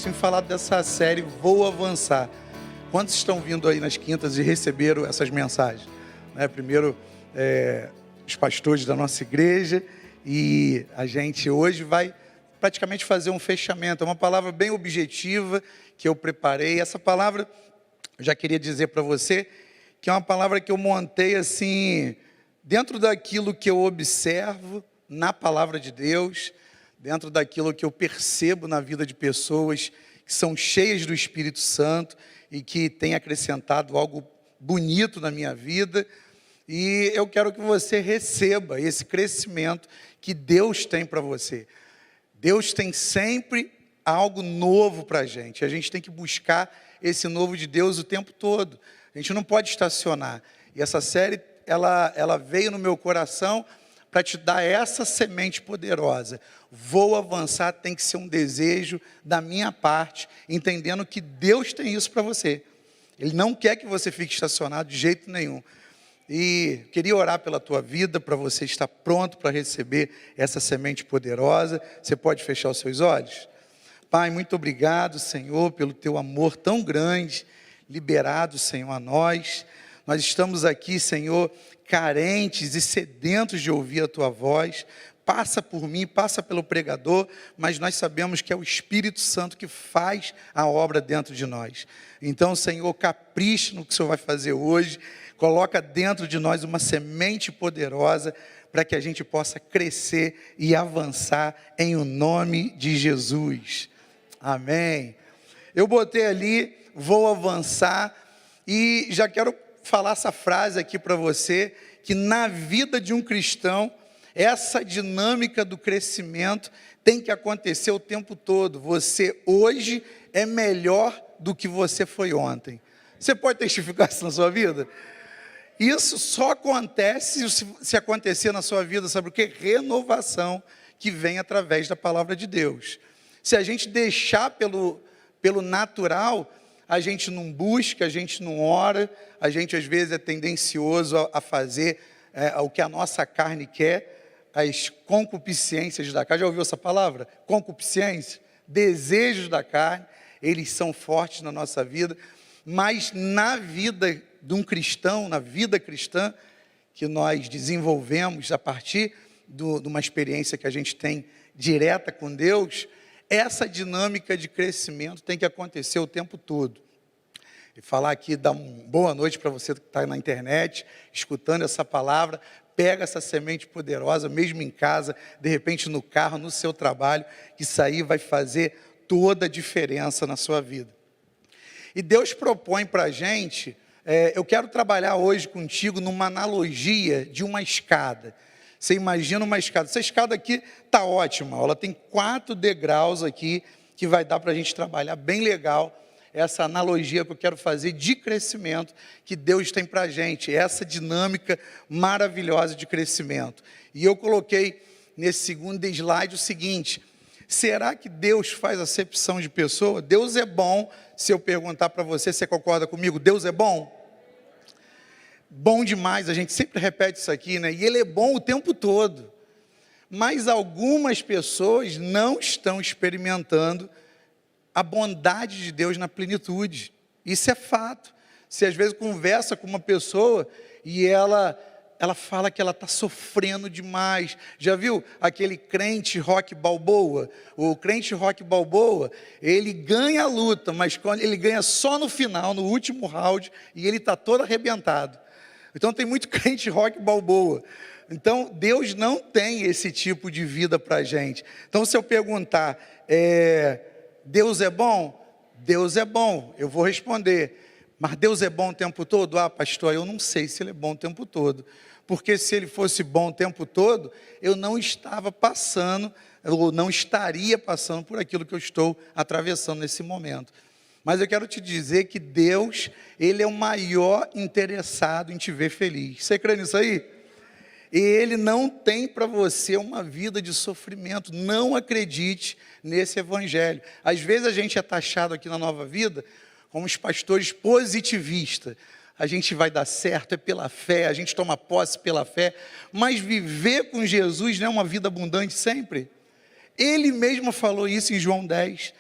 tenho falado dessa série Vou Avançar. Quantos estão vindo aí nas quintas e receberam essas mensagens? Primeiro, os pastores da nossa igreja, e a gente hoje vai praticamente fazer um fechamento. É uma palavra bem objetiva que eu preparei. Essa palavra, eu já queria dizer para você, que é uma palavra que eu montei assim, dentro daquilo que eu observo na palavra de Deus, dentro daquilo que eu percebo na vida de pessoas que são cheias do Espírito Santo e que têm acrescentado algo bonito na minha vida. E eu quero que você receba esse crescimento que Deus tem para você. Deus tem sempre algo novo para a gente tem que buscar esse novo de Deus o tempo todo. A gente não pode estacionar. E essa série, ela veio no meu coração para te dar essa semente poderosa. Vou avançar, tem que ser um desejo da minha parte, entendendo que Deus tem isso para você. Ele não quer que você fique estacionado de jeito nenhum. E queria orar pela tua vida, para você estar pronto para receber essa semente poderosa. Você pode fechar os seus olhos? Pai, muito obrigado, Senhor, pelo teu amor tão grande, liberado, Senhor, a nós. Nós estamos aqui, Senhor, carentes e sedentos de ouvir a tua voz. Passa por mim, passa pelo pregador, mas nós sabemos que é o Espírito Santo que faz a obra dentro de nós. Então, Senhor, capricha no que o Senhor vai fazer hoje. Coloca dentro de nós uma semente poderosa para que a gente possa crescer e avançar em o nome de Jesus. Amém. Eu botei ali, vou avançar, e já quero falar essa frase aqui para você, que na vida de um cristão, essa dinâmica do crescimento tem que acontecer o tempo todo. Você hoje é melhor do que você foi ontem. Você pode testificar isso na sua vida? Isso só acontece se acontecer na sua vida, sabe o quê? Renovação que vem através da palavra de Deus. Se a gente deixar pelo natural, a gente não busca, a gente não ora, a gente às vezes é tendencioso a fazer o que a nossa carne quer, as concupiscências da carne. Já ouviu essa palavra? Concupiscência, desejos da carne, eles são fortes na nossa vida, mas na vida de um cristão, na vida cristã, que nós desenvolvemos a partir de uma experiência que a gente tem direta com Deus, essa dinâmica de crescimento tem que acontecer o tempo todo. E falar aqui, dar uma boa noite para você que está na internet, escutando essa palavra. Pega essa semente poderosa, mesmo em casa, de repente no carro, no seu trabalho, que isso aí vai fazer toda a diferença na sua vida. E Deus propõe para a gente, eu quero trabalhar hoje contigo numa analogia de uma escada. Você imagina uma escada, essa escada aqui está ótima, ela tem 4 degraus aqui, que vai dar para a gente trabalhar bem legal, essa analogia que eu quero fazer de crescimento que Deus tem para a gente, essa dinâmica maravilhosa de crescimento. E eu coloquei nesse segundo slide o seguinte: será que Deus faz acepção de pessoa? Deus é bom. Se eu perguntar para você, você concorda comigo? Deus é bom? Bom demais, a gente sempre repete isso aqui, né? E Ele é bom o tempo todo. Mas algumas pessoas não estão experimentando a bondade de Deus na plenitude. Isso é fato. Você às vezes conversa com uma pessoa e ela fala que ela está sofrendo demais. Já viu aquele crente Rocky Balboa? O crente Rocky Balboa, ele ganha a luta, mas quando ele ganha só no final, no último round, e ele está todo arrebentado. Então tem muito crente Rocky Balboa. Então Deus não tem esse tipo de vida para a gente. Então se eu perguntar, Deus é bom? Deus é bom, eu vou responder. Mas Deus é bom o tempo todo? Ah, pastor, eu não sei se Ele é bom o tempo todo. Porque se Ele fosse bom o tempo todo, eu não estava passando, ou não estaria passando por aquilo que eu estou atravessando nesse momento. Mas eu quero te dizer que Deus, Ele é o maior interessado em te ver feliz. Você crê nisso aí? E Ele não tem para você uma vida de sofrimento. Não acredite nesse evangelho. Às vezes a gente é taxado aqui na Nova Vida como os pastores positivistas. A gente vai dar certo, é pela fé, a gente toma posse pela fé. Mas viver com Jesus não é uma vida abundante sempre? Ele mesmo falou isso em João 10.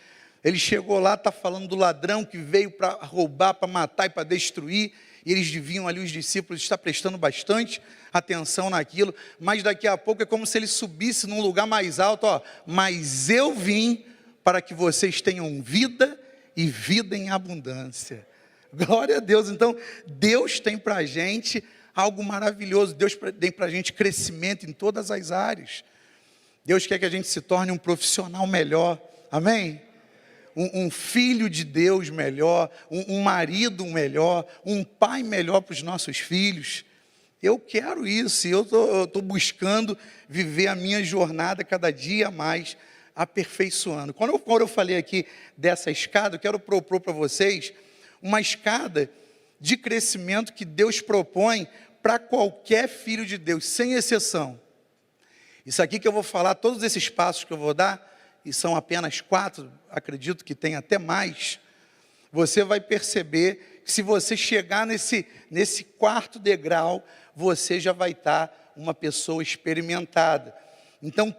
Ele chegou lá, está falando do ladrão que veio para roubar, para matar e para destruir. E eles deviam ali, os discípulos, estar prestando bastante atenção naquilo. Mas daqui a pouco é como se ele subisse num lugar mais alto. Ó, mas eu vim para que vocês tenham vida e vida em abundância. Glória a Deus. Então, Deus tem para a gente algo maravilhoso. Deus tem para a gente crescimento em todas as áreas. Deus quer que a gente se torne um profissional melhor. Amém? Um filho de Deus melhor, um marido melhor, um pai melhor para os nossos filhos. Eu quero isso, e eu estou buscando viver a minha jornada cada dia mais aperfeiçoando. Quando eu falei aqui dessa escada, eu quero propor para vocês uma escada de crescimento que Deus propõe para qualquer filho de Deus, sem exceção. Isso aqui que eu vou falar, todos esses passos que eu vou dar, e são apenas 4, acredito que tem até mais, você vai perceber que se você chegar nesse 4º degrau, você já vai estar uma pessoa experimentada. Então,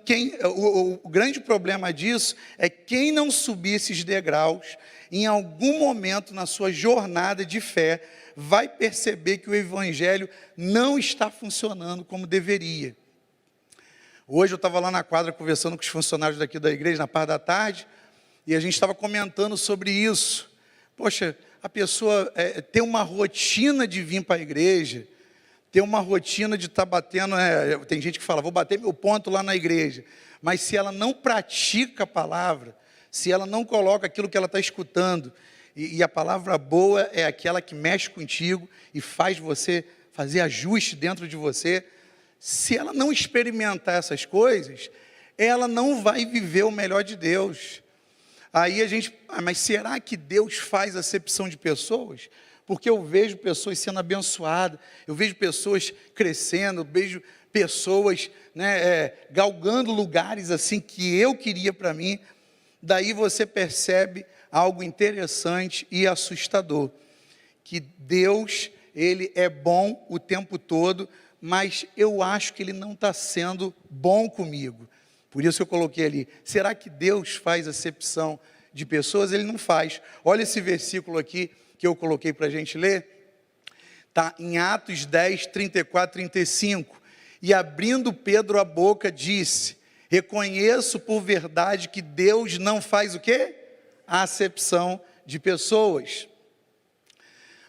o grande problema disso é quem não subir esses degraus, em algum momento na sua jornada de fé, vai perceber que o Evangelho não está funcionando como deveria. Hoje eu estava lá na quadra conversando com os funcionários daqui da igreja, na parte da tarde, e a gente estava comentando sobre isso. Poxa, a pessoa tem uma rotina de vir para a igreja, tem uma rotina de estar batendo, tem gente que fala, vou bater meu ponto lá na igreja, mas se ela não pratica a palavra, se ela não coloca aquilo que ela está escutando, e a palavra boa é aquela que mexe contigo e faz você fazer ajuste dentro de você, se ela não experimentar essas coisas, ela não vai viver o melhor de Deus. Aí a gente, mas será que Deus faz acepção de pessoas? Porque eu vejo pessoas sendo abençoadas, eu vejo pessoas crescendo, eu vejo pessoas galgando lugares assim que eu queria para mim. Daí você percebe algo interessante e assustador, que Deus, Ele é bom o tempo todo, mas eu acho que Ele não está sendo bom comigo. Por isso eu coloquei ali, será que Deus faz acepção de pessoas? Ele não faz. Olha esse versículo aqui que eu coloquei para a gente ler. Está em Atos 10, 34, 35. E abrindo Pedro a boca, disse, reconheço por verdade que Deus não faz o quê? A acepção de pessoas,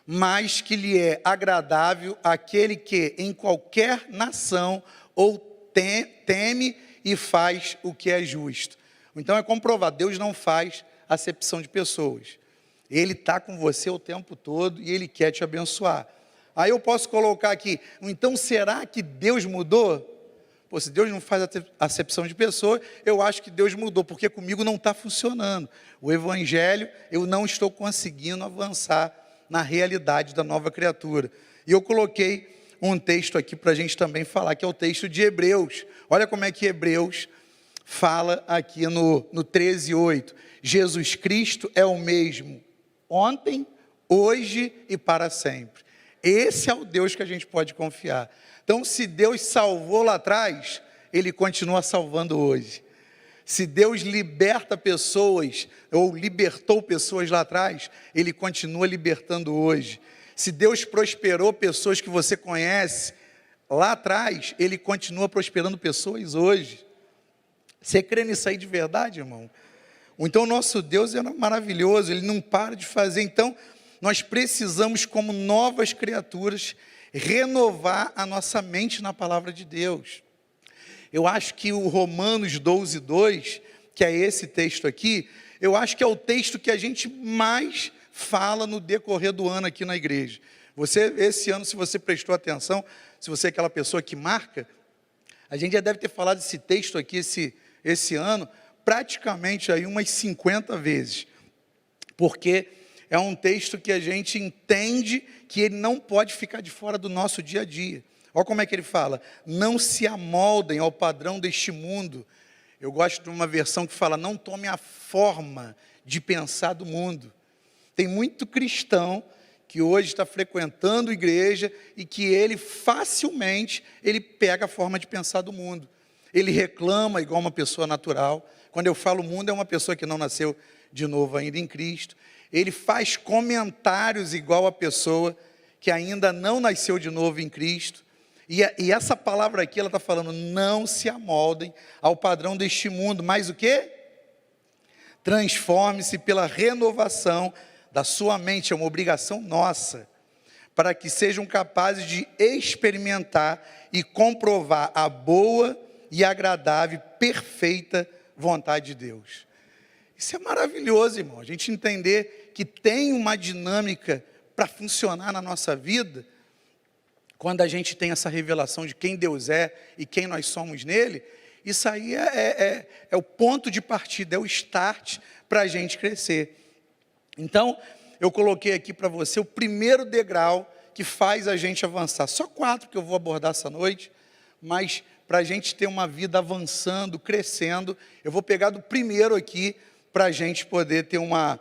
mas que lhe é agradável aquele que em qualquer nação ou teme e faz o que é justo. Então é comprovado, Deus não faz acepção de pessoas. Ele está com você o tempo todo e Ele quer te abençoar. Aí eu posso colocar aqui, então será que Deus mudou? Pô, se Deus não faz acepção de pessoas, eu acho que Deus mudou, porque comigo não está funcionando. O Evangelho, eu não estou conseguindo avançar na realidade da nova criatura. E eu coloquei um texto aqui para a gente também falar, que é o texto de Hebreus. Olha como é que Hebreus fala aqui no 13:8. Jesus Cristo é o mesmo ontem, hoje e para sempre. Esse é o Deus que a gente pode confiar. Então, se Deus salvou lá atrás, Ele continua salvando hoje. Se Deus liberta pessoas, ou libertou pessoas lá atrás, Ele continua libertando hoje. Se Deus prosperou pessoas que você conhece lá atrás, Ele continua prosperando pessoas hoje. Você crê nisso aí de verdade, irmão? Então, o nosso Deus é maravilhoso, Ele não para de fazer. Então, nós precisamos, como novas criaturas, renovar a nossa mente na palavra de Deus. Eu acho que o Romanos 12:2, que é esse texto aqui, eu acho que é o texto que a gente mais fala no decorrer do ano aqui na igreja. Você, esse ano, se você prestou atenção, se você é aquela pessoa que marca, a gente já deve ter falado desse texto aqui esse ano, praticamente aí umas 50 vezes. Porque é um texto que a gente entende que ele não pode ficar de fora do nosso dia a dia. Olha como é que ele fala, não se amoldem ao padrão deste mundo. Eu gosto de uma versão que fala, não tome a forma de pensar do mundo. Tem muito cristão que hoje está frequentando igreja e que ele facilmente, ele pega a forma de pensar do mundo. Ele reclama igual uma pessoa natural. Quando eu falo mundo, é uma pessoa que não nasceu de novo ainda em Cristo. Ele faz comentários igual a pessoa que ainda não nasceu de novo em Cristo. E essa palavra aqui, ela está falando, não se amoldem ao padrão deste mundo, mas o quê? Transforme-se pela renovação da sua mente, é uma obrigação nossa, para que sejam capazes de experimentar e comprovar a boa e agradável e perfeita vontade de Deus. Isso é maravilhoso, irmão, a gente entender que tem uma dinâmica para funcionar na nossa vida, quando a gente tem essa revelação de quem Deus é e quem nós somos nele. Isso aí é o ponto de partida, é o start para a gente crescer. Então, eu coloquei aqui para você o primeiro degrau que faz a gente avançar. Só 4 que eu vou abordar essa noite, mas para a gente ter uma vida avançando, crescendo, eu vou pegar do primeiro aqui, para a gente poder ter uma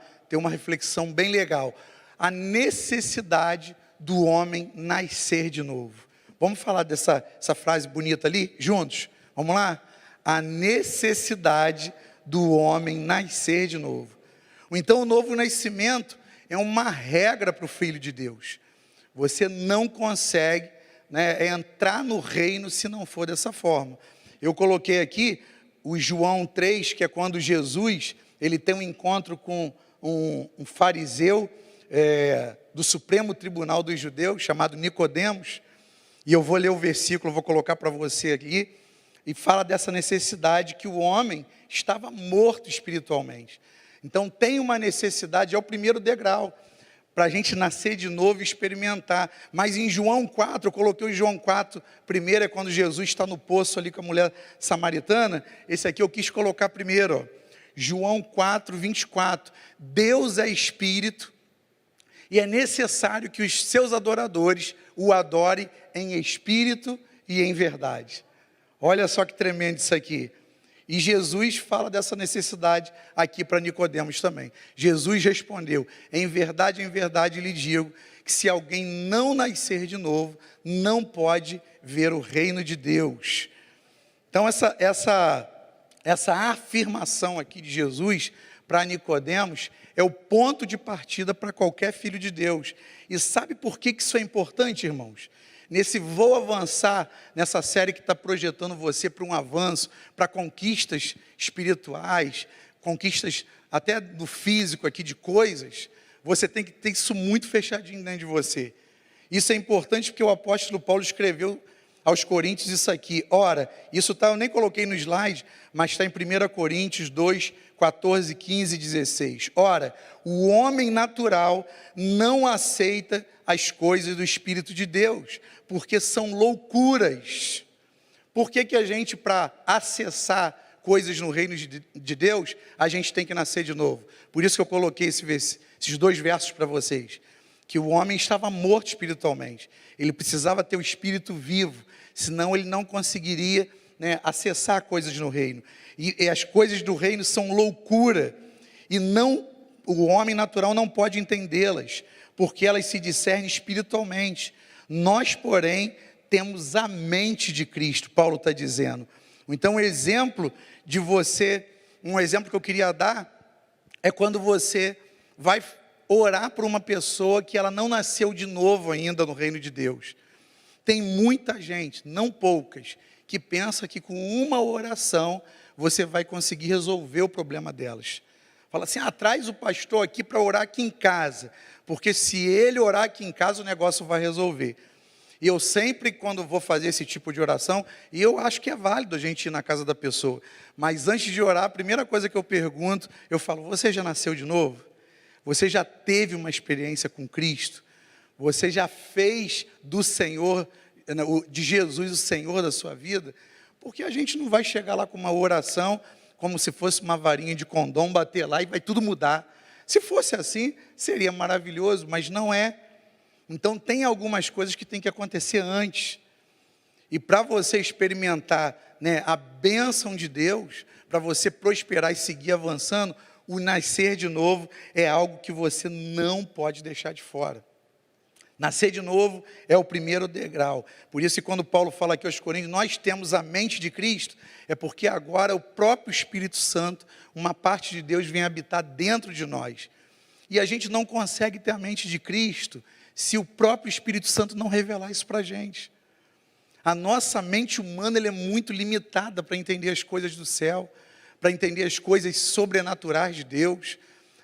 reflexão bem legal. A necessidade do homem nascer de novo. Vamos falar dessa frase bonita ali, juntos? Vamos lá? A necessidade do homem nascer de novo. Então, o novo nascimento é uma regra para o Filho de Deus. Você não consegue, entrar no reino se não for dessa forma. Eu coloquei aqui o João 3, que é quando Jesus ele tem um encontro com um fariseu do Supremo Tribunal dos Judeus, chamado Nicodemos, e eu vou ler o versículo, vou colocar para você aqui, e fala dessa necessidade que o homem estava morto espiritualmente. Então tem uma necessidade, é o primeiro degrau, para a gente nascer de novo e experimentar. Mas em João 4, eu coloquei o João 4, primeiro é quando Jesus está no poço ali com a mulher samaritana, esse aqui eu quis colocar primeiro, ó. João 4, 24, Deus é Espírito, e é necessário que os seus adoradores o adorem em espírito e em verdade. Olha só que tremendo isso aqui. E Jesus fala dessa necessidade aqui para Nicodemos também. Jesus respondeu, em verdade lhe digo, que se alguém não nascer de novo, não pode ver o reino de Deus. Então essa afirmação aqui de Jesus para Nicodemos é o ponto de partida para qualquer filho de Deus. E sabe por que isso é importante, irmãos? Nesse vou avançar, nessa série que está projetando você para um avanço, para conquistas espirituais, conquistas até do físico aqui, de coisas, você tem que ter isso muito fechadinho dentro de você. Isso é importante porque o apóstolo Paulo escreveu aos Coríntios isso aqui. Ora, isso eu nem coloquei no slide, mas está em 1 Coríntios 2, 14, 15 e 16. Ora, o homem natural não aceita as coisas do Espírito de Deus, porque são loucuras. Por que a gente, para acessar coisas no reino de Deus, a gente tem que nascer de novo? Por isso que eu coloquei esses 2 versos para vocês. Que o homem estava morto espiritualmente. Ele precisava ter o espírito vivo, senão ele não conseguiria acessar coisas no reino. E as coisas do reino são loucura. E o homem natural não pode entendê-las, porque elas se discernem espiritualmente. Nós, porém, temos a mente de Cristo, Paulo está dizendo. Então, um exemplo que eu queria dar, é quando você vai orar por uma pessoa que ela não nasceu de novo ainda no reino de Deus. Tem muita gente, não poucas, que pensa que com uma oração você vai conseguir resolver o problema delas. Fala assim, traz o pastor aqui para orar aqui em casa, porque se ele orar aqui em casa o negócio vai resolver. E eu sempre, quando vou fazer esse tipo de oração, e eu acho que é válido a gente ir na casa da pessoa, mas antes de orar, a primeira coisa que eu pergunto, eu falo, você já nasceu de novo? Você já teve uma experiência com Cristo? Você já fez do Senhor, de Jesus, o Senhor da sua vida? Porque a gente não vai chegar lá com uma oração, como se fosse uma varinha de condom, bater lá e vai tudo mudar. Se fosse assim, seria maravilhoso, mas não é. Então tem algumas coisas que tem que acontecer antes. E para você experimentar a bênção de Deus, para você prosperar e seguir avançando, o nascer de novo é algo que você não pode deixar de fora. Nascer de novo é o primeiro degrau. Por isso, quando Paulo fala aqui aos Coríntios, nós temos a mente de Cristo, é porque agora o próprio Espírito Santo, uma parte de Deus, vem habitar dentro de nós. E a gente não consegue ter a mente de Cristo se o próprio Espírito Santo não revelar isso para a gente. A nossa mente humana ela é muito limitada para entender as coisas do céu, para entender as coisas sobrenaturais de Deus.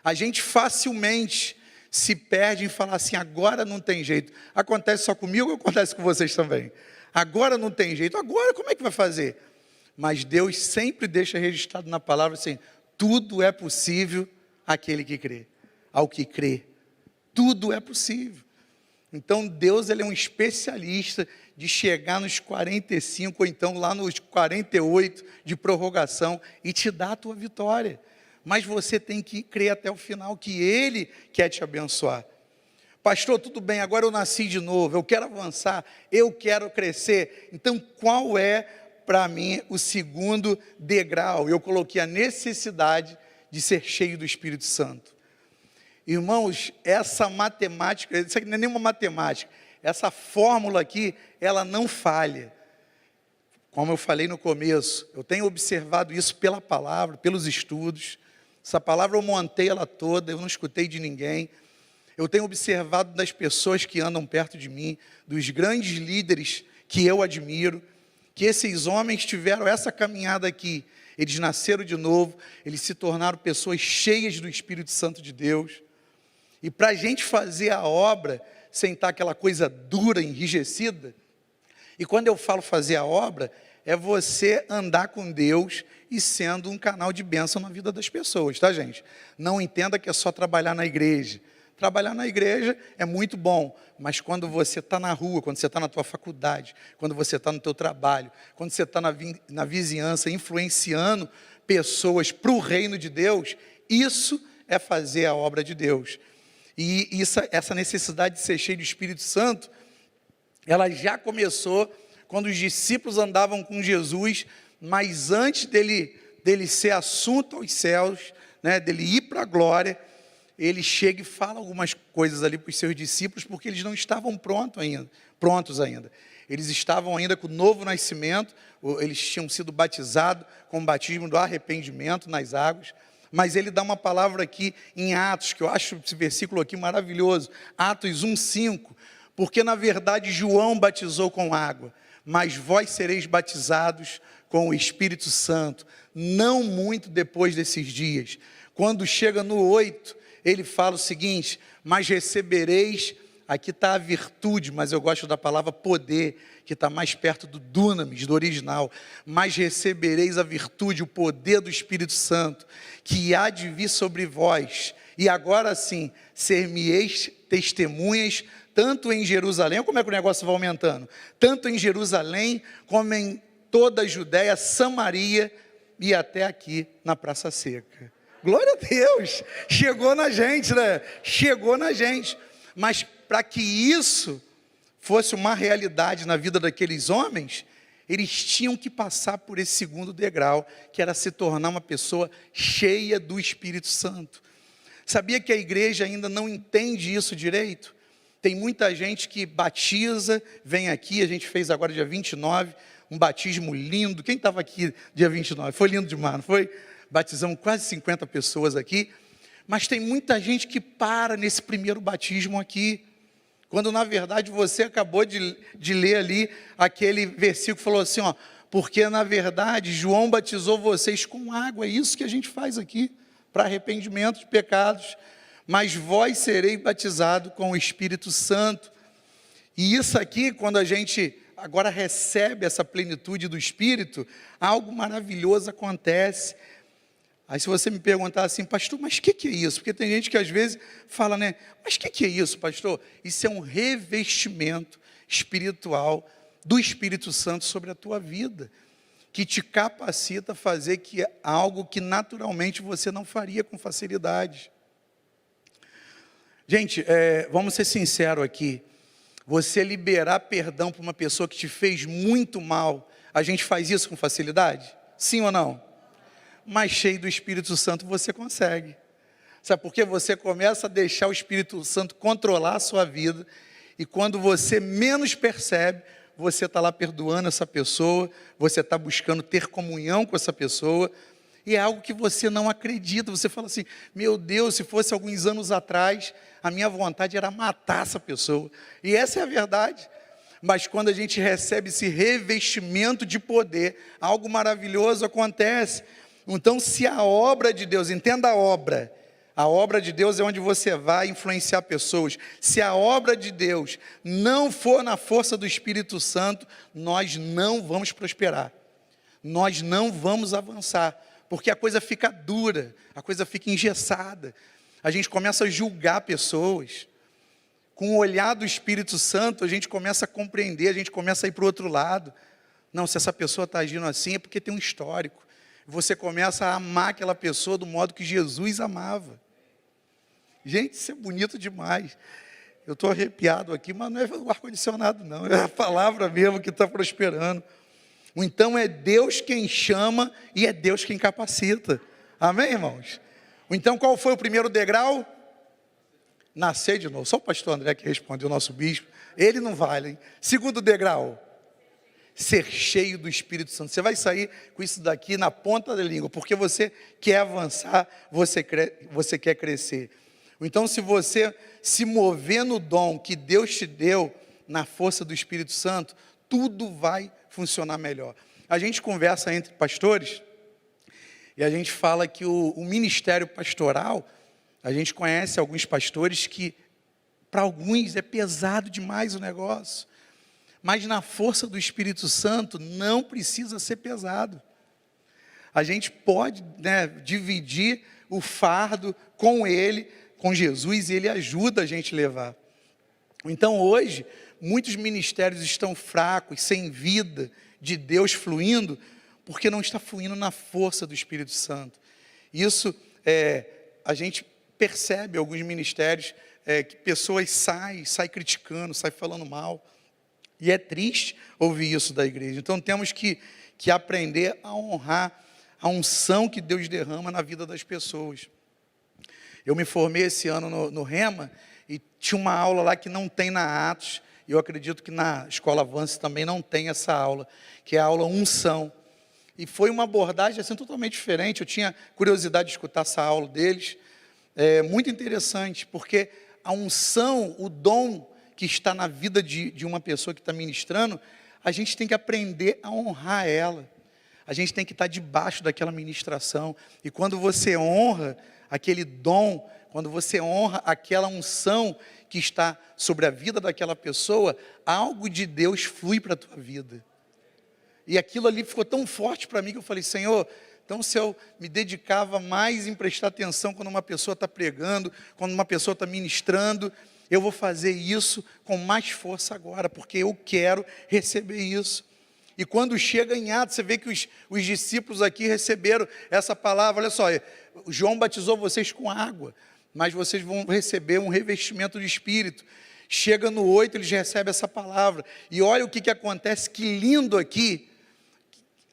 A gente facilmente se perde em falar assim, agora não tem jeito. Acontece só comigo ou acontece com vocês também? Agora não tem jeito, agora como é que vai fazer? Mas Deus sempre deixa registrado na palavra assim, tudo é possível àquele que crê, ao que crê. Tudo é possível. Então Deus ele é um especialista de chegar nos 45 ou então lá nos 48 de prorrogação e te dar a tua vitória. Mas você tem que crer até o final que Ele quer te abençoar. Pastor, tudo bem, agora eu nasci de novo, eu quero avançar, eu quero crescer. Então qual é para mim o segundo degrau? Eu coloquei a necessidade de ser cheio do Espírito Santo. Irmãos, essa matemática, isso aqui não é nenhuma matemática, essa fórmula aqui, ela não falha. Como eu falei no começo, eu tenho observado isso pela palavra, pelos estudos. Essa palavra eu montei ela toda, eu não escutei de ninguém. Eu tenho observado das pessoas que andam perto de mim, dos grandes líderes que eu admiro, que esses homens tiveram essa caminhada aqui. Eles nasceram de novo, eles se tornaram pessoas cheias do Espírito Santo de Deus. E para a gente fazer a obra, sem estar aquela coisa dura, enrijecida, e quando eu falo fazer a obra, é você andar com Deus e sendo um canal de bênção na vida das pessoas, tá gente? Não entenda que é só trabalhar na igreja. Trabalhar na igreja é muito bom, mas quando você está na rua, quando você está na tua faculdade, quando você está no teu trabalho, quando você está na vizinhança, influenciando pessoas para o reino de Deus, isso é fazer a obra de Deus. E essa necessidade de ser cheio do Espírito Santo, ela já começou quando os discípulos andavam com Jesus, mas antes dele ser assunto aos céus, né, dele ir para a glória, ele chega e fala algumas coisas ali para os seus discípulos, porque eles não estavam prontos ainda. Eles estavam ainda com o novo nascimento, eles tinham sido batizados com o batismo do arrependimento nas águas, mas ele dá uma palavra aqui em Atos, que eu acho esse versículo aqui maravilhoso, Atos 1:5, porque na verdade João batizou com água, mas vós sereis batizados com o Espírito Santo, não muito depois desses dias. Quando chega no 8, ele fala o seguinte, mas recebereis, aqui está a virtude, mas eu gosto da palavra poder, que está mais perto do dunamis, do original, mas recebereis a virtude, o poder do Espírito Santo, que há de vir sobre vós, e agora sim, ser-me-eis testemunhas, tanto em Jerusalém, como é que o negócio vai aumentando? Tanto em Jerusalém, como em toda a Judéia, Samaria, e até aqui na Praça Seca. Glória a Deus, chegou na gente, né? Chegou na gente, mas para que isso fosse uma realidade na vida daqueles homens, eles tinham que passar por esse segundo degrau, que era se tornar uma pessoa cheia do Espírito Santo. Sabia que a igreja ainda não entende isso direito? Tem muita gente que batiza, vem aqui, a gente fez agora dia 29, um batismo lindo. Quem estava aqui dia 29? Foi lindo demais, não foi? Batizamos quase 50 pessoas aqui, mas tem muita gente que para nesse primeiro batismo aqui, quando na verdade você acabou de ler ali aquele versículo, falou assim, ó, porque na verdade João batizou vocês com água, é isso que a gente faz aqui, para arrependimento de pecados, mas vós sereis batizados com o Espírito Santo. E isso aqui, quando a gente agora recebe essa plenitude do Espírito, algo maravilhoso acontece. Aí se você me perguntar assim, pastor, mas o que é isso? Porque tem gente que às vezes fala, né, mas o que é isso, pastor? Isso é um revestimento espiritual do Espírito Santo sobre a tua vida, que te capacita a fazer algo que naturalmente você não faria com facilidade. Gente, vamos ser sinceros aqui, você liberar perdão para uma pessoa que te fez muito mal, a gente faz isso com facilidade? Sim ou não? Mas cheio do Espírito Santo você consegue. Sabe por quê? Você começa a deixar o Espírito Santo controlar a sua vida, e quando você menos percebe, você está lá perdoando essa pessoa, você está buscando ter comunhão com essa pessoa, e é algo que você não acredita. Você fala assim: meu Deus, se fosse alguns anos atrás, a minha vontade era matar essa pessoa. E essa é a verdade. Mas quando a gente recebe esse revestimento de poder, algo maravilhoso acontece. Então, se a obra de Deus, entenda a obra de Deus é onde você vai influenciar pessoas. Se a obra de Deus não for na força do Espírito Santo, nós não vamos prosperar, nós não vamos avançar, porque a coisa fica dura, a coisa fica engessada, a gente começa a julgar pessoas. Com o olhar do Espírito Santo, a gente começa a compreender, a gente começa a ir para o outro lado. Não, se essa pessoa está agindo assim, é porque tem um histórico. Você começa a amar aquela pessoa do modo que Jesus amava. Gente, isso é bonito demais. Eu estou arrepiado aqui, mas não é o ar-condicionado não, é a palavra mesmo que está prosperando. Então é Deus quem chama e é Deus quem capacita. Amém, irmãos? Então qual foi o primeiro degrau? Nascer de novo. Só o pastor André que respondeu, o nosso bispo. Ele não vale, hein? Segundo degrau, ser cheio do Espírito Santo. Você vai sair com isso daqui na ponta da língua, porque você quer avançar, você quer crescer. Então, se você se mover no dom que Deus te deu, na força do Espírito Santo, tudo vai funcionar melhor. A gente conversa entre pastores, e a gente fala que o ministério pastoral, a gente conhece alguns pastores que, para alguns, é pesado demais o negócio. Mas na força do Espírito Santo, não precisa ser pesado. A gente pode, dividir o fardo com Ele, com Jesus, e Ele ajuda a gente a levar. Então hoje, muitos ministérios estão fracos, sem vida de Deus fluindo, porque não está fluindo na força do Espírito Santo. Isso, a gente percebe alguns ministérios, que pessoas saem criticando, saem falando mal, e é triste ouvir isso da igreja. Então temos que aprender a honrar a unção que Deus derrama na vida das pessoas. Eu me formei esse ano no Rema, e tinha uma aula lá que não tem na Atos, e eu acredito que na Escola Avance também não tem essa aula, que é a aula unção. E foi uma abordagem assim, totalmente diferente. Eu tinha curiosidade de escutar essa aula deles. É muito interessante, porque a unção, o dom que está na vida de uma pessoa que está ministrando, a gente tem que aprender a honrar ela. A gente tem que estar debaixo daquela ministração. E quando você honra aquele dom, quando você honra aquela unção que está sobre a vida daquela pessoa, algo de Deus flui para a tua vida. E aquilo ali ficou tão forte para mim que eu falei: Senhor, então se eu me dedicava mais em prestar atenção quando uma pessoa está pregando, quando uma pessoa está ministrando, eu vou fazer isso com mais força agora, porque eu quero receber isso. E quando chega em Atos, você vê que os discípulos aqui receberam essa palavra. Olha só, João batizou vocês com água, mas vocês vão receber um revestimento de Espírito. Chega no 8, eles recebem essa palavra. E olha o que acontece, que lindo aqui.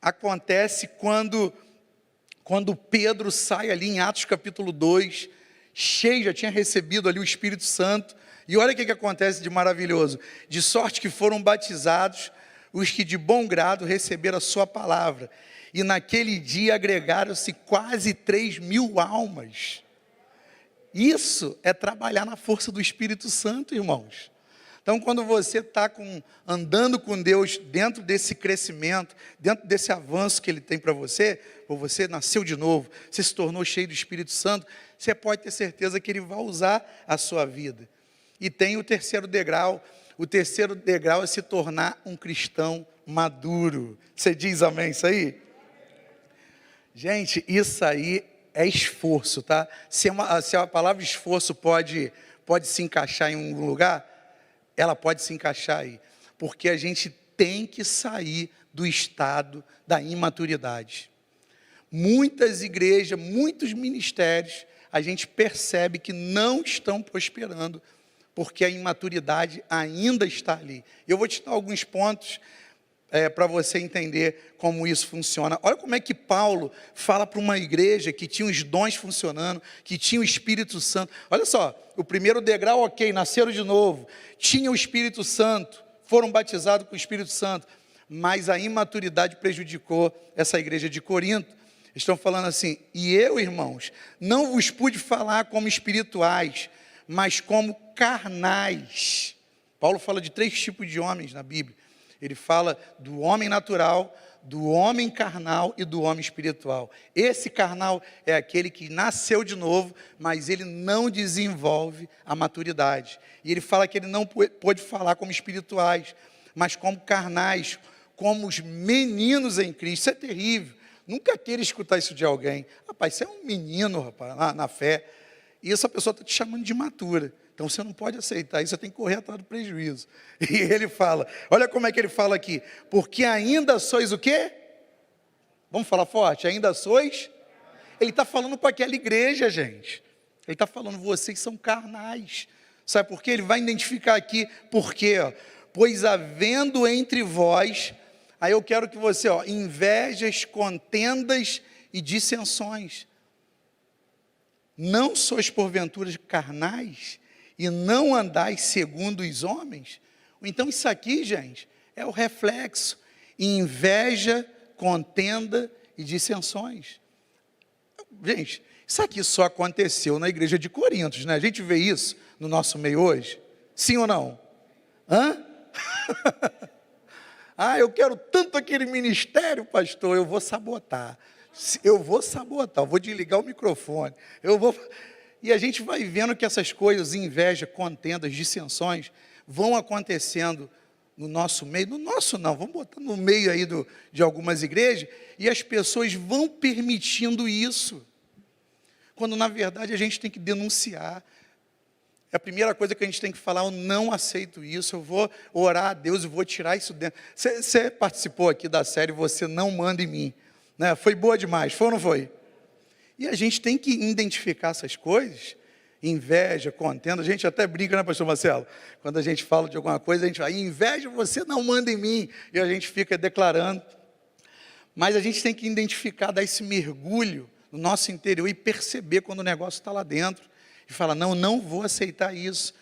Acontece quando Pedro sai ali em Atos capítulo 2, cheio, já tinha recebido ali o Espírito Santo. E olha o que acontece de maravilhoso. De sorte que foram batizados os que de bom grado receberam a sua palavra. E naquele dia agregaram-se quase 3.000 almas. Isso é trabalhar na força do Espírito Santo, irmãos. Então, quando você está andando com Deus dentro desse crescimento, dentro desse avanço que Ele tem para você, ou você nasceu de novo, você se tornou cheio do Espírito Santo, você pode ter certeza que Ele vai usar a sua vida. E tem o terceiro degrau. O terceiro degrau é se tornar um cristão maduro. Você diz amém isso aí? Gente, isso aí é esforço, tá? Se a palavra esforço pode se encaixar em um lugar, ela pode se encaixar aí. Porque a gente tem que sair do estado da imaturidade. Muitas igrejas, muitos ministérios, a gente percebe que não estão prosperando, porque a imaturidade ainda está ali. Eu vou te dar alguns pontos, para você entender como isso funciona. Olha como é que Paulo fala para uma igreja que tinha os dons funcionando, que tinha o Espírito Santo. Olha só, o primeiro degrau, ok, nasceram de novo, tinha o Espírito Santo, foram batizados com o Espírito Santo, mas a imaturidade prejudicou essa igreja de Corinto. Estão falando assim: e eu, irmãos, não vos pude falar como espirituais, mas como carnais. Paulo fala de 3 tipos de homens na Bíblia. Ele fala do homem natural, do homem carnal e do homem espiritual. Esse carnal é aquele que nasceu de novo, mas ele não desenvolve a maturidade. E ele fala que ele não pôde falar como espirituais, mas como carnais, como os meninos em Cristo. Isso é terrível. Nunca queira escutar isso de alguém. Rapaz, você é um menino, rapaz, na fé. E essa pessoa está te chamando de imatura. Então você não pode aceitar isso, você tem que correr atrás do prejuízo. E ele fala, olha como é que ele fala aqui: porque ainda sois o quê? Vamos falar forte, ainda sois? Ele está falando para aquela igreja, gente. Ele está falando, vocês são carnais. Sabe por quê? Ele vai identificar aqui, por quê? Pois havendo entre vós, aí eu quero que você, invejas, contendas e dissensões. Não sois porventura carnais, e não andais segundo os homens? Então isso aqui, gente, é o reflexo: inveja, contenda e dissensões. Gente, isso aqui só aconteceu na igreja de Corinto, né? A gente vê isso no nosso meio hoje? Sim ou não? Hã? Eu quero tanto aquele ministério, pastor, eu vou sabotar. Eu vou desligar o microfone, E a gente vai vendo que essas coisas, inveja, contendas, dissensões, vão acontecendo no nosso meio, no nosso não, vamos botar no meio aí de algumas igrejas, e as pessoas vão permitindo isso, quando na verdade a gente tem que denunciar. É a primeira coisa que a gente tem que falar: eu não aceito isso, eu vou orar a Deus e vou tirar isso dentro. Você participou aqui da série Você Não Manda em Mim, né? Foi boa demais, foi ou não foi? E a gente tem que identificar essas coisas, inveja, contenda. A gente até brinca, né, pastor Marcelo? Quando a gente fala de alguma coisa, a gente fala: inveja, você não manda em mim. E a gente fica declarando. Mas a gente tem que identificar, dar esse mergulho no nosso interior e perceber quando o negócio está lá dentro. E falar: não vou aceitar isso.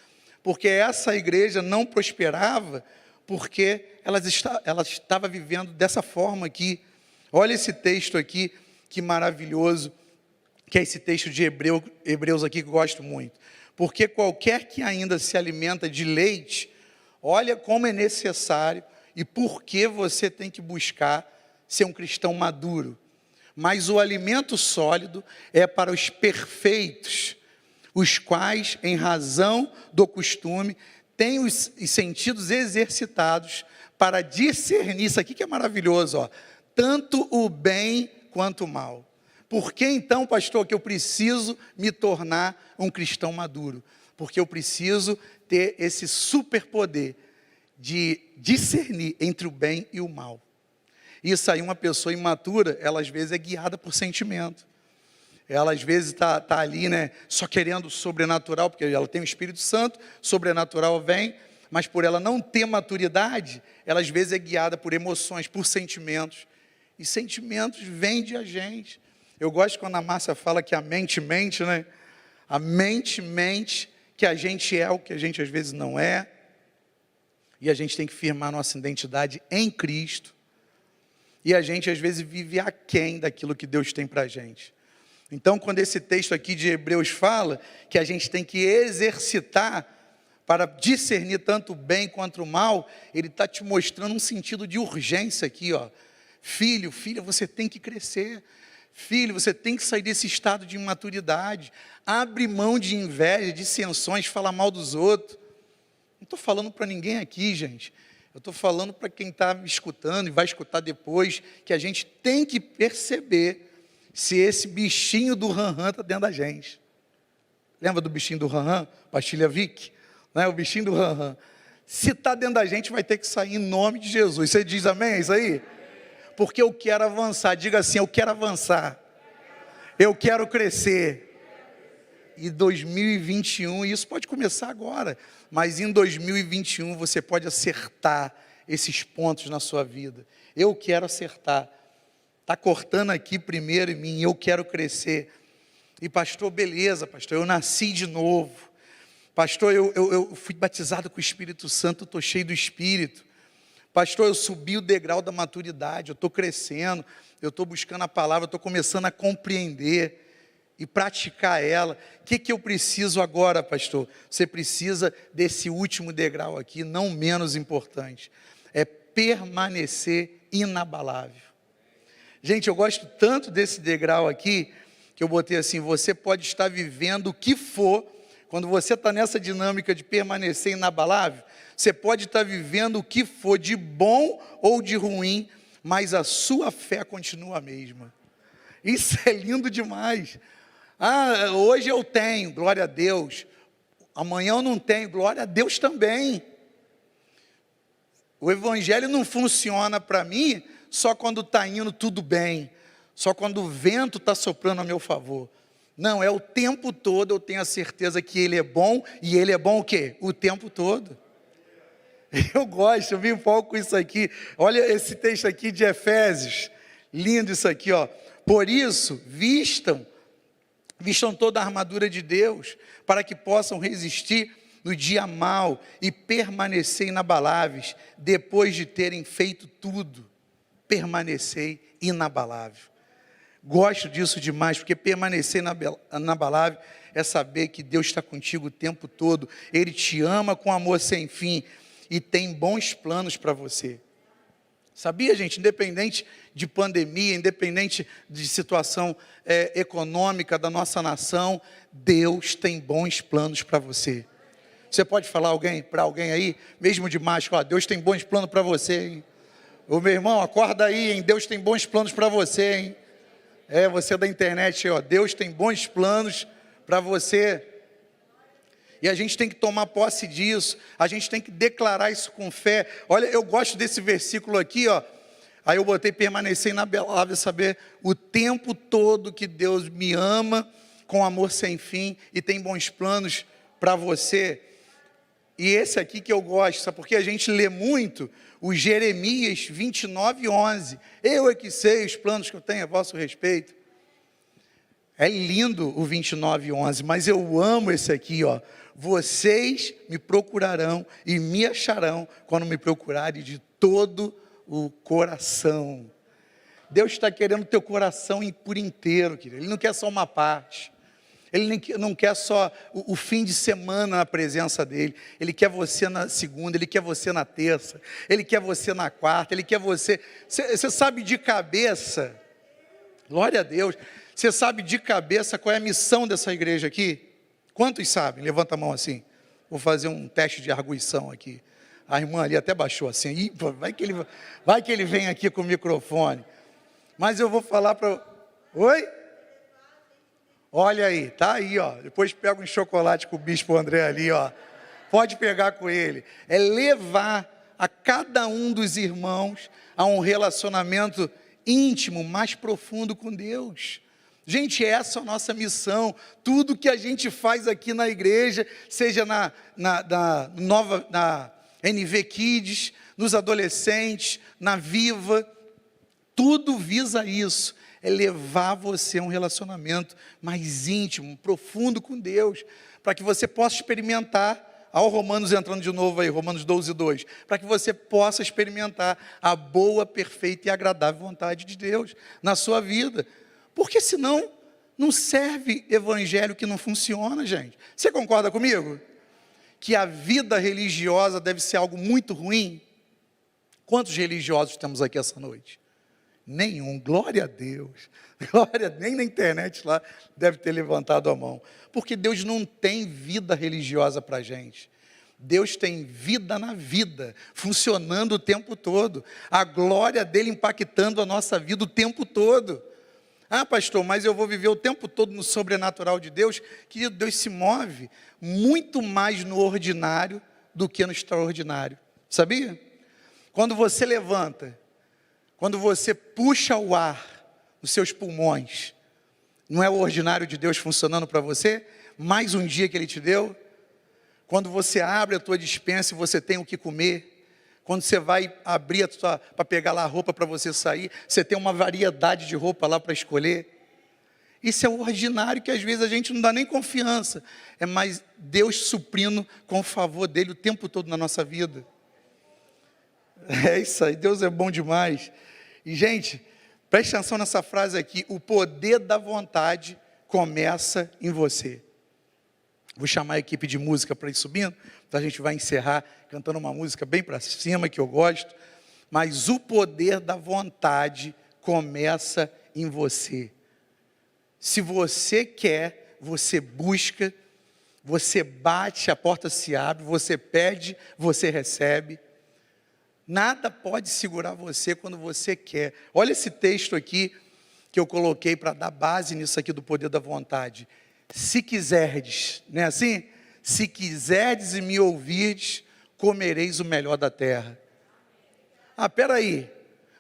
Porque essa igreja não prosperava, porque ela estava vivendo dessa forma aqui. Olha esse texto aqui, que maravilhoso, que é esse texto de Hebreus aqui, que eu gosto muito. Porque qualquer que ainda se alimenta de leite, olha como é necessário e por que você tem que buscar ser um cristão maduro. Mas o alimento sólido é para os perfeitos, os quais, em razão do costume, têm os sentidos exercitados para discernir, isso aqui que é maravilhoso, tanto o bem quanto o mal. Por que então, pastor, que eu preciso me tornar um cristão maduro? Porque eu preciso ter esse superpoder de discernir entre o bem e o mal. Isso aí, uma pessoa imatura, ela às vezes é guiada por sentimento. Ela às vezes está ali, né, só querendo o sobrenatural, porque ela tem o Espírito Santo, sobrenatural vem, mas por ela não ter maturidade, ela às vezes é guiada por emoções, por sentimentos. E sentimentos vêm de a gente. Eu gosto quando a Márcia fala que a mente mente, né? A mente mente que a gente é o que a gente às vezes não é. E a gente tem que firmar nossa identidade em Cristo. E a gente às vezes vive aquém daquilo que Deus tem para a gente. Então, quando esse texto aqui de Hebreus fala que a gente tem que exercitar para discernir tanto o bem quanto o mal, ele está te mostrando um sentido de urgência aqui, Filho, filha, você tem que crescer. Filho, você tem que sair desse estado de imaturidade. Abre mão de inveja, dissensões, falar mal dos outros. Não estou falando para ninguém aqui, gente. Eu estou falando para quem está me escutando e vai escutar depois, que a gente tem que perceber se esse bichinho do ran-ran está dentro da gente. Lembra do bichinho do ran-ran? Pastilha Vic? Não é? O bichinho do ran-ran. Se está dentro da gente, vai ter que sair em nome de Jesus. Você diz amém? É isso aí? Porque eu quero avançar. Diga assim: eu quero avançar. Eu quero crescer. E 2021, isso pode começar agora, mas em 2021 você pode acertar esses pontos na sua vida. Eu quero acertar. Está cortando aqui primeiro em mim, eu quero crescer. E pastor, beleza, pastor, eu nasci de novo. Pastor, eu fui batizado com o Espírito Santo, estou cheio do Espírito. Pastor, eu subi o degrau da maturidade, eu estou crescendo, eu estou buscando a palavra, eu estou começando a compreender e praticar ela. O que eu preciso agora, pastor? Você precisa desse último degrau aqui, não menos importante. É permanecer inabalável. Gente, eu gosto tanto desse degrau aqui, que eu botei assim, você pode estar vivendo o que for, quando você está nessa dinâmica de permanecer inabalável, você pode estar vivendo o que for de bom ou de ruim, mas a sua fé continua a mesma. Isso é lindo demais. Ah, hoje eu tenho, glória a Deus. Amanhã eu não tenho, glória a Deus também. O evangelho não funciona para mim só quando está indo tudo bem, só quando o vento está soprando a meu favor. Não, é o tempo todo eu tenho a certeza que Ele é bom, e Ele é bom o quê? O tempo todo. Eu gosto, eu me empolgo com isso aqui. Olha esse texto aqui de Efésios, lindo isso aqui, ó. Por isso, vistam toda a armadura de Deus, para que possam resistir no dia mau e permanecer inabaláveis, depois de terem feito tudo. Permanecer inabalável. Gosto disso demais, porque permanecer inabalável é saber que Deus está contigo o tempo todo. Ele te ama com amor sem fim e tem bons planos para você. Sabia, gente? Independente de pandemia, independente de situação econômica da nossa nação, Deus tem bons planos para você. Você pode falar para alguém aí, mesmo de máscara, ó, Deus tem bons planos para você, hein? Ô meu irmão, acorda aí, hein? Deus tem bons planos para você, hein? Você da internet, ó, Deus tem bons planos para você. E a gente tem que tomar posse disso, a gente tem que declarar isso com fé. Olha, eu gosto desse versículo aqui, ó. Aí eu botei permanecer inabalável, saber o tempo todo que Deus me ama com amor sem fim e tem bons planos para você. E esse aqui que eu gosto, sabe? Porque a gente lê muito o Jeremias 29:11. Eu é que sei os planos que eu tenho a vosso respeito. É lindo o 29:11, mas eu amo esse aqui, ó. Vocês me procurarão e me acharão quando me procurarem de todo o coração. Deus está querendo o teu coração por inteiro, querido. Ele não quer só uma parte. Ele não quer só o fim de semana na presença dele. Ele quer você na segunda, ele quer você na terça, ele quer você na quarta, ele quer você... Você sabe de cabeça, glória a Deus, você sabe de cabeça qual é a missão dessa igreja aqui? Quantos sabem? Levanta a mão assim. Vou fazer um teste de arguição aqui. A irmã ali até baixou assim. Ih, vai que ele vem aqui com o microfone. Mas eu vou falar para... Oi? Olha aí, tá aí, ó. Depois pega um chocolate com o bispo André ali, ó. Pode pegar com ele. É levar a cada um dos irmãos a um relacionamento íntimo, mais profundo com Deus. Gente, essa é a nossa missão. Tudo que a gente faz aqui na igreja, seja na NV Kids, nos adolescentes, na Viva, tudo visa isso. É levar você a um relacionamento mais íntimo, profundo com Deus, para que você possa experimentar, ao Romanos entrando de novo aí, Romanos 12:2, para que você possa experimentar a boa, perfeita e agradável vontade de Deus na sua vida, porque senão não serve evangelho que não funciona, gente. Você concorda comigo? Que a vida religiosa deve ser algo muito ruim? Quantos religiosos temos aqui essa noite? Nenhum, glória a Deus, nem na internet lá deve ter levantado a mão, porque Deus não tem vida religiosa para a gente, Deus tem vida na vida, funcionando o tempo todo, a glória dele impactando a nossa vida o tempo todo. Ah, pastor, mas eu vou viver o tempo todo no sobrenatural de Deus, que Deus se move muito mais no ordinário do que no extraordinário, sabia? Quando você levanta, quando você puxa o ar nos seus pulmões, não é o ordinário de Deus funcionando para você? Mais um dia que Ele te deu. Quando você abre a tua despensa e você tem o que comer. Quando você vai abrir para pegar lá a roupa para você sair, você tem uma variedade de roupa lá para escolher. Isso é o ordinário que às vezes a gente não dá nem confiança. É mais Deus suprindo com o favor dele o tempo todo na nossa vida. É isso aí, Deus é bom demais. E gente, preste atenção nessa frase aqui: o poder da vontade começa em você. Vou chamar a equipe de música para ir subindo, então a gente vai encerrar cantando uma música bem para cima, que eu gosto. Mas o poder da vontade começa em você. Se você quer, você busca, você bate, a porta se abre, você pede, você recebe. Nada pode segurar você quando você quer. Olha esse texto aqui que eu coloquei para dar base nisso aqui do poder da vontade. Se quiserdes, não é assim? Se quiserdes e me ouvirdes, comereis o melhor da terra. Peraí,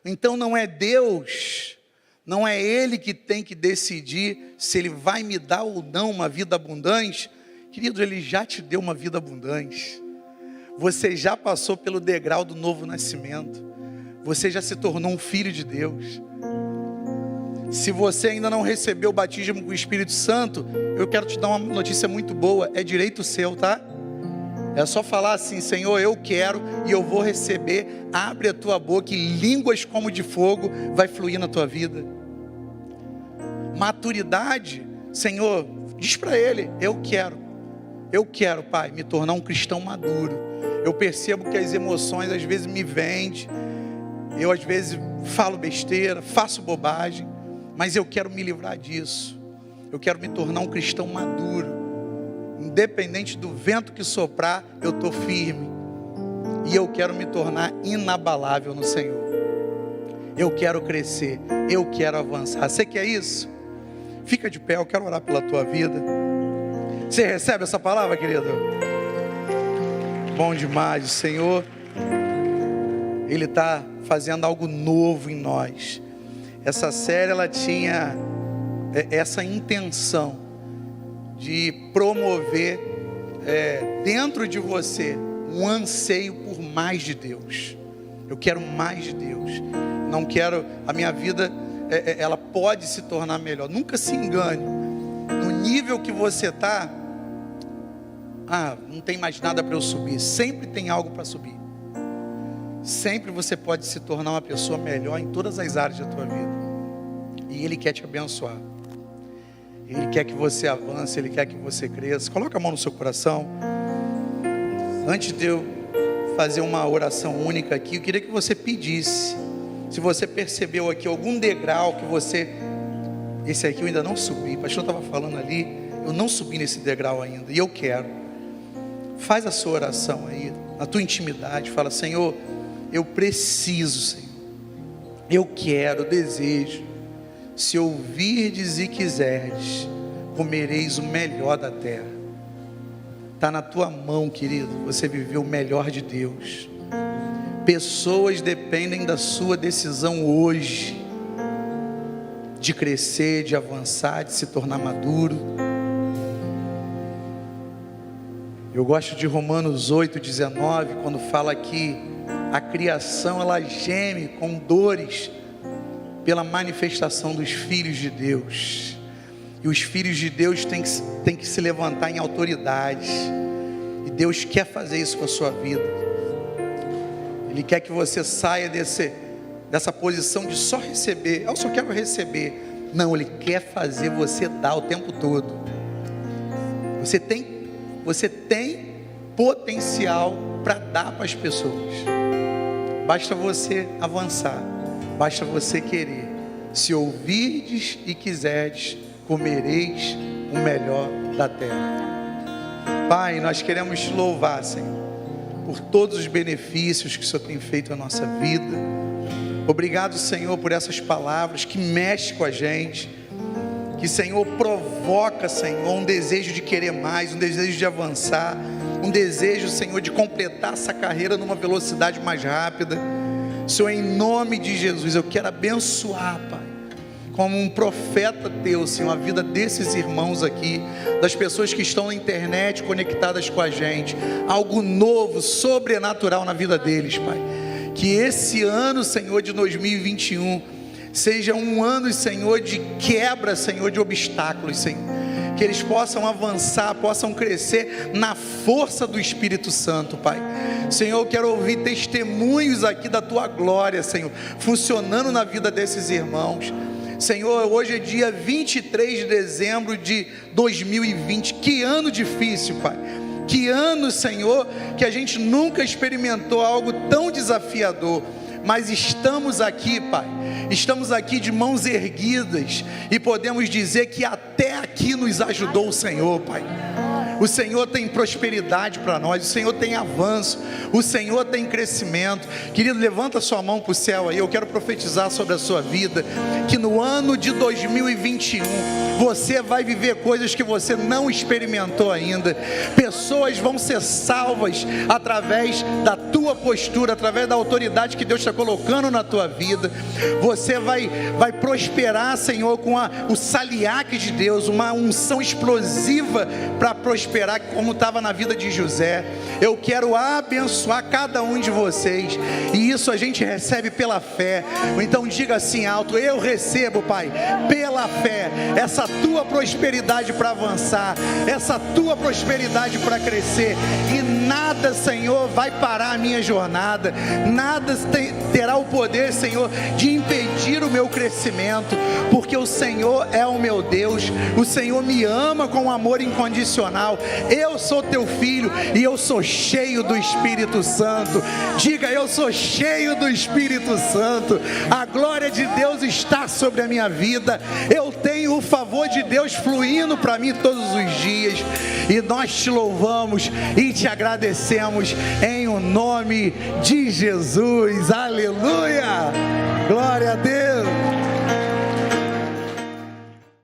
então não é Deus, não é Ele que tem que decidir se Ele vai me dar ou não uma vida abundante? Querido, Ele já te deu uma vida abundante. Você já passou pelo degrau do novo nascimento. Você já se tornou um filho de Deus. Se você ainda não recebeu o batismo com o Espírito Santo, eu quero te dar uma notícia muito boa. É direito seu, tá? É só falar assim: Senhor, eu quero e eu vou receber. Abre a tua boca e línguas como de fogo vai fluir na tua vida. Maturidade, Senhor, diz para Ele: eu quero, Pai, me tornar um cristão maduro. Eu percebo que as emoções às vezes me vendem, eu às vezes falo besteira, faço bobagem, mas eu quero me livrar disso. Eu quero me tornar um cristão maduro. Independente do vento que soprar, eu estou firme. E eu quero me tornar inabalável no Senhor. Eu quero crescer, eu quero avançar. Você quer isso? Fica de pé, eu quero orar pela tua vida. Você recebe essa palavra, querido? Bom demais, o Senhor, Ele está fazendo algo novo em nós. Essa série, ela tinha essa intenção de promover dentro de você um anseio por mais de Deus. Eu quero mais de Deus. Não quero, a minha vida, ela pode se tornar melhor. Nunca se engane. No nível que você está, não tem mais nada para eu subir. Sempre tem algo para subir. Sempre você pode se tornar uma pessoa melhor em todas as áreas da tua vida. E Ele quer te abençoar. Ele quer que você avance, Ele quer que você cresça. Coloca a mão no seu coração. Antes de eu fazer uma oração única aqui, eu queria que você pedisse. Se você percebeu aqui algum degrau que você... Esse aqui eu ainda não subi. O pastor estava falando ali. Eu não subi nesse degrau ainda. E eu quero. Faz a sua oração aí, na tua intimidade. Fala: Senhor, eu preciso, Senhor. Eu quero, eu desejo. Se ouvirdes e quiserdes, comereis o melhor da terra. Está na tua mão, querido, você viveu o melhor de Deus. Pessoas dependem da sua decisão hoje, de crescer, de avançar, de se tornar maduro. Eu gosto de Romanos 8:19, quando fala que a criação, ela geme com dores pela manifestação dos filhos de Deus. E os filhos de Deus têm que se levantar em autoridade. E Deus quer fazer isso com a sua vida. Ele quer que você saia dessa posição de só receber. Eu só quero receber. Não, Ele quer fazer você dar o tempo todo. Você tem potencial para dar para as pessoas. Basta você avançar. Basta você querer. Se ouvirdes e quiserdes, comereis o melhor da terra. Pai, nós queremos te louvar, Senhor, por todos os benefícios que o Senhor tem feito na nossa vida. Obrigado, Senhor, por essas palavras que mexem com a gente. Que, Senhor, provoca, Senhor, um desejo de querer mais, um desejo de avançar, um desejo, Senhor, de completar essa carreira numa velocidade mais rápida. Senhor, em nome de Jesus, eu quero abençoar, Pai, como um profeta teu, Senhor, a vida desses irmãos aqui, das pessoas que estão na internet conectadas com a gente, algo novo, sobrenatural na vida deles, Pai. Que esse ano, Senhor, de 2021, seja um ano, Senhor, de quebra, Senhor, de obstáculos, Senhor. Que eles possam avançar, possam crescer na força do Espírito Santo, Pai. Senhor, eu quero ouvir testemunhos aqui da Tua glória, Senhor, funcionando na vida desses irmãos. Senhor, hoje é dia 23 de dezembro de 2020, que ano difícil, Pai. Que ano, Senhor, que a gente nunca experimentou algo tão desafiador. Mas estamos aqui, Pai, estamos aqui de mãos erguidas e podemos dizer que até aqui nos ajudou o Senhor, Pai. O Senhor tem prosperidade para nós, o Senhor tem avanço, o Senhor tem crescimento. Querido, levanta sua mão para o céu aí, eu quero profetizar sobre a sua vida, que no ano de 2021, você vai viver coisas que você não experimentou ainda. Pessoas vão ser salvas através da tua postura, através da autoridade que Deus está colocando na tua vida. Você vai prosperar, Senhor, com o saliaque de Deus, uma unção explosiva para prosperar, como estava na vida de José. Eu quero abençoar cada um de vocês, e isso a gente recebe pela fé. Então diga assim alto: eu recebo, Pai, pela fé, essa tua prosperidade para avançar, essa tua prosperidade para crescer, e nada, Senhor, vai parar a minha jornada, nada terá o poder, Senhor, de impedir o meu crescimento, porque o Senhor é o meu Deus, o Senhor me ama com amor incondicional. Eu sou teu filho e eu sou cheio do Espírito Santo. Diga: eu sou cheio do Espírito Santo. A glória de Deus está sobre a minha vida. Eu tenho o favor de Deus fluindo para mim todos os dias. E nós te louvamos e te agradecemos em o nome de Jesus. Aleluia! Glória a Deus!